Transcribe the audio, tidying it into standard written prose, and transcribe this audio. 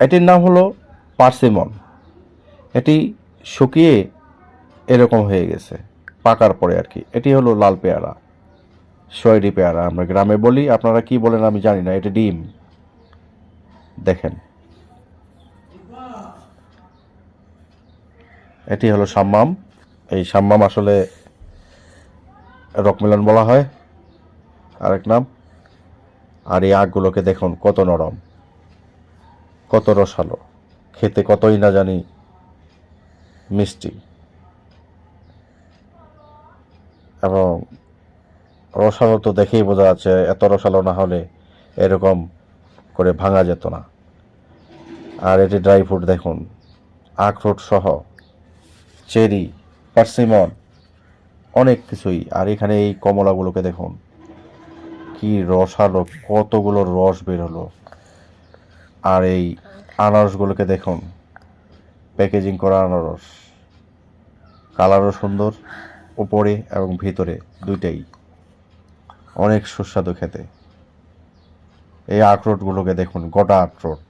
এটির নাম হলো পার্সিমন। এটি শুকিয়ে এরকম হয়ে গেছে পাকার পরে আর কি। এটি হলো লাল পেয়ারা, শয়েরি পেয়ারা আমরা গ্রামে বলি, আপনারা কি বলেন আমি জানি না। এটি ডিম দেখেন। এটি হলো সাম্মাম। এই সাম্মাম আসলে রকমেলন বলা হয় আরেক নাম। আর এই আখগুলোকে দেখুন কত নরম, কত রসালো, খেতে কতই না জানি মিষ্টি, এবং রসালো তো দেখেই বোঝা যাচ্ছে এত রসালো না হলে এরকম করে ভাঙা যেত না। আর এটি ড্রাই ফ্রুট দেখুন, আখরোট সহ, চেরি, পার্সিমন, অনেক কিছুই। আর এখানে এই কমলাগুলোকে দেখুন কি রসালো, কতগুলো রস বের হলো। আর এই আনারসগুলোকে দেখুন, প্যাকেজিং করা আনারস, কালারও সুন্দর উপরে এবং ভিতরে দুইটাই, অনেক সুস্বাদু খেতে। এই আখরোটগুলোকে দেখুন, গোটা আখরোট।